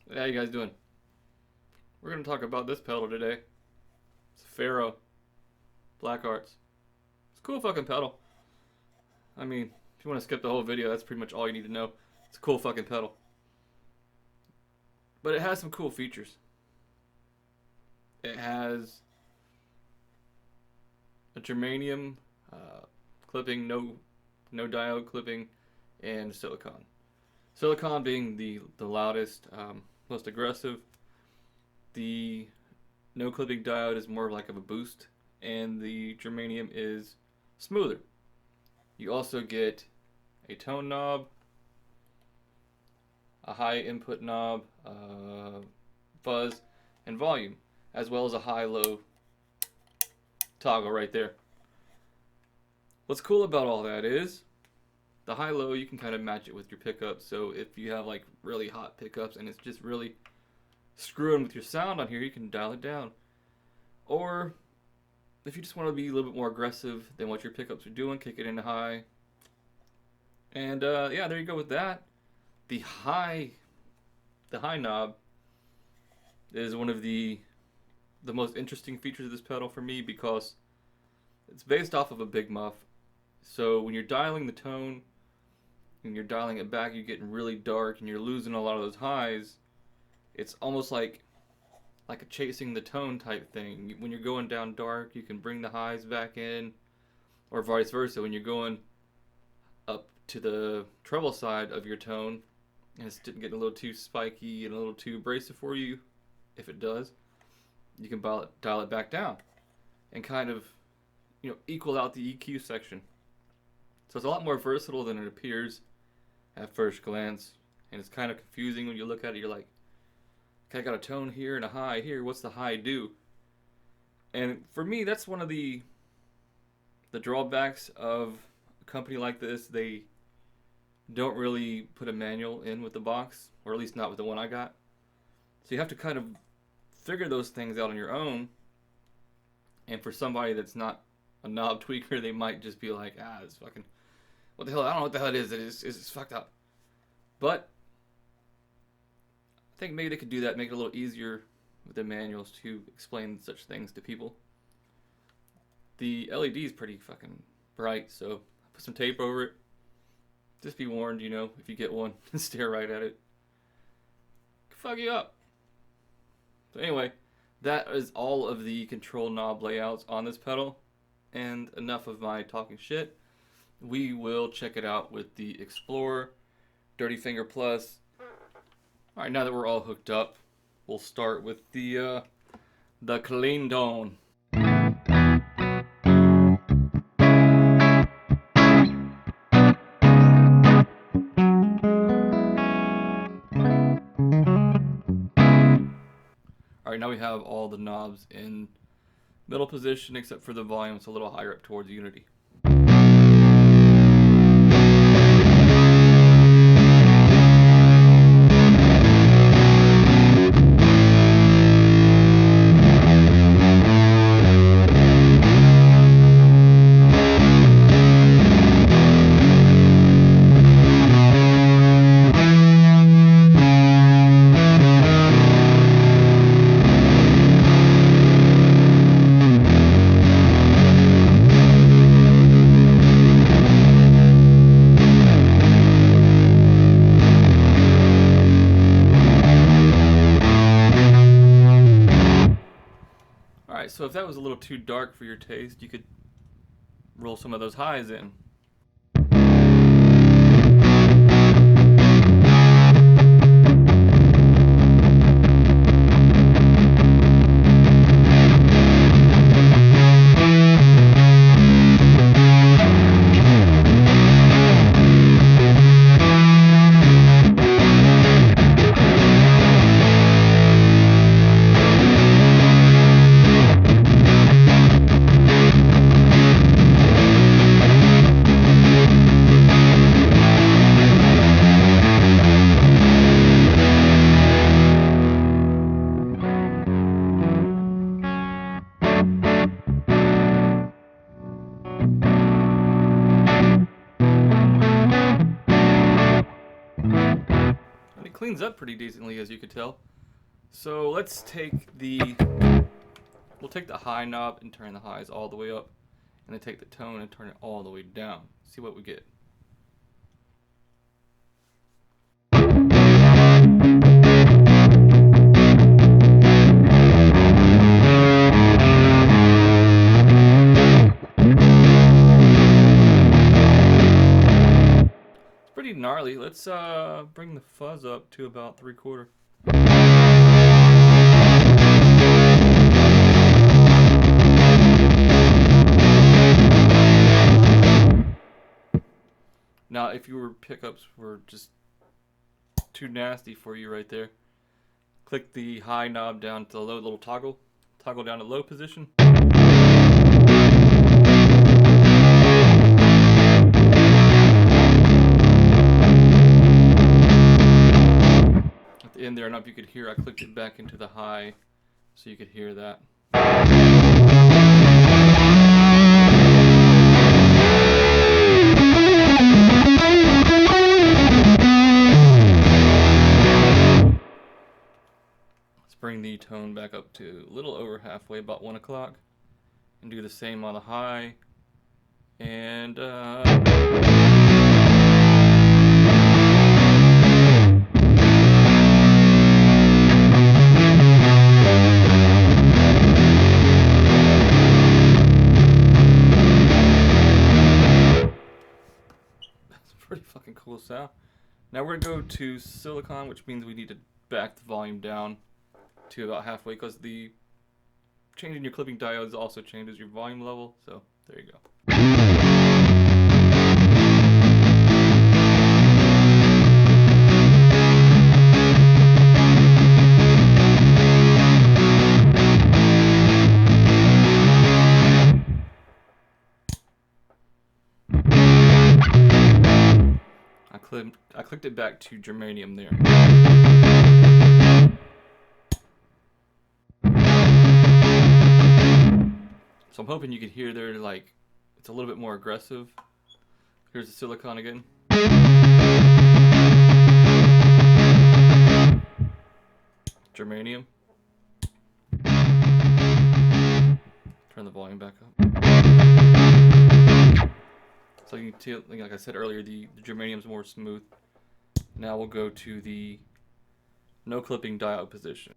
Hey, how you guys doing? We're gonna talk about this pedal today. It's a Pharaoh Black Arts. It's a cool fucking pedal. I mean, if you want to skip the whole video, that's pretty much all you need to know. It's a cool fucking pedal. But it has some cool features. It has a germanium clipping, no diode clipping, and silicon. Silicon being the loudest, most aggressive. The no clipping diode is more like of a boost, and the germanium is smoother. You also get a tone knob, a high input knob, fuzz, and volume, as well as a high-low toggle right there. What's cool about all that is the high-low, you can kind of match it with your pickups. So if you have like really hot pickups and it's just really screwing with your sound on here, you can dial it down. Or if you just want to be a little bit more aggressive than what your pickups are doing, kick it into high. And yeah, there you go with that. The high knob is one of the most interesting features of this pedal for me, because it's based off of a big muff. So when you're dialing the tone and you're dialing it back, you're getting really dark and you're losing a lot of those highs. It's almost like a chasing the tone type thing. When you're going down dark, you can bring the highs back in, or vice versa. When you're going up to the treble side of your tone and it's getting a little too spiky and a little too abrasive for you, if it does, you can dial it back down and kind of, equal out the EQ section. So it's a lot more versatile than it appears at first glance, and it's kind of confusing when you look at it. You're like, okay, I got a tone here and a high here. What's the high do? And for me, that's one of the drawbacks of a company like this. They don't really put a manual in with the box, or at least not with the one I got. So you have to kind of figure those things out on your own. And for somebody that's not a knob tweaker, they might just be like, this fucking, what the hell? I don't know what the hell it is. It's fucked up. But I think maybe they could do that, make it a little easier with the manuals to explain such things to people. The LED is pretty fucking bright, so I put some tape over it. Just be warned, if you get one and stare right at it, it can fuck you up. So anyway, that is all of the control knob layouts on this pedal, and enough of my talking shit. We will check it out with the Explorer Dirty Finger Plus. Alright, now that we're all hooked up, we'll start with the clean tone. Alright, now we have all the knobs in middle position except for the volume. It's a little higher up towards unity. So if that was a little too dark for your taste, you could roll some of those highs in. cleans up pretty decently, as you could tell. So let's take we'll take the high knob and turn the highs all the way up, and then take the tone and turn it all the way down. See what we get. It's pretty gnarly. Let's bring the fuzz up to about 3/4. Now, if your pickups were just too nasty for you right there, click the high knob down to the low, little toggle down to low position. At the end there, I don't know if you could hear, I clicked it back into the high so you could hear that. Bring the tone back up to a little over halfway, about 1 o'clock, and do the same on the high. And that's a pretty fucking cool sound. Now we're gonna go to silicon, which means we need to back the volume down to about halfway, because the changing your clipping diodes also changes your volume level. So there you go. I clicked it back to germanium there. So I'm hoping you can hear there, like, it's a little bit more aggressive. Here's the silicon again. Germanium. Turn the volume back up. So you can tell, like I said earlier, the germanium's more smooth. Now we'll go to the no clipping diode position.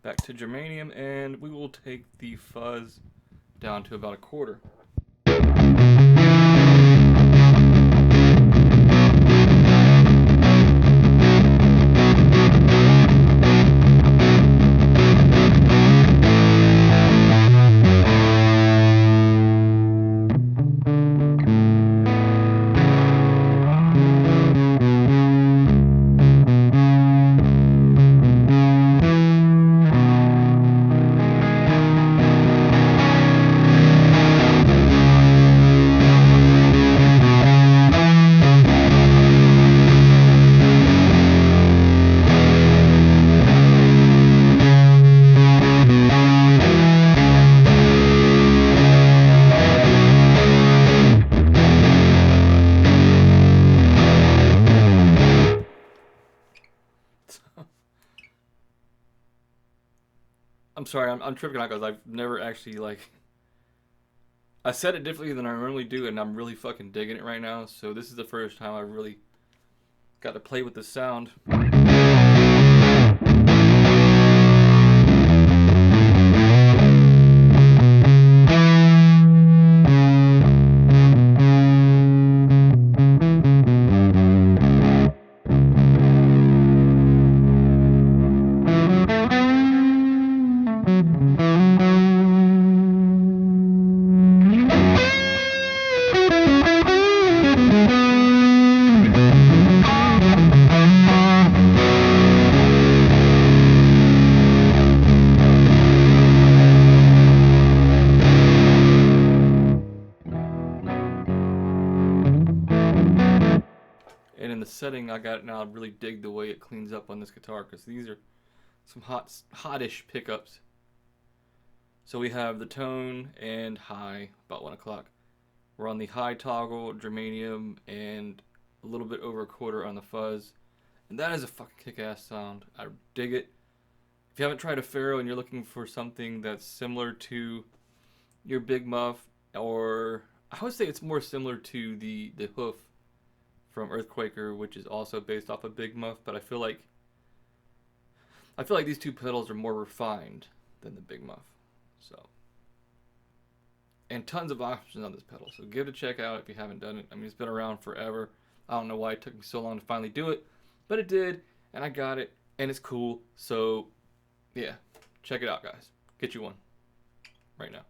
Back to germanium, and we will take the fuzz down to about 1/4. I'm sorry, I'm tripping out because I've never actually, like, I said it differently than I normally do, and I'm really fucking digging it right now. So this is the first time I really got to play with the sound. setting I got now, I really dig the way it cleans up on this guitar, because these are some hottish pickups. So we have the tone and high, about 1 o'clock. We're on the high toggle, germanium, and a little bit over a quarter on the fuzz. And that is a fucking kick-ass sound. I dig it. If you haven't tried a Pharaoh and you're looking for something that's similar to your Big Muff, or I would say it's more similar to the Hoof from Earthquaker, which is also based off of Big Muff, but I feel like these two pedals are more refined than the Big Muff. So, and tons of options on this pedal, so give it a check out if you haven't done it. I mean, it's been around forever. I don't know why it took me so long to finally do it, but it did, and I got it, and it's cool. So yeah, check it out, guys. Get you one right now.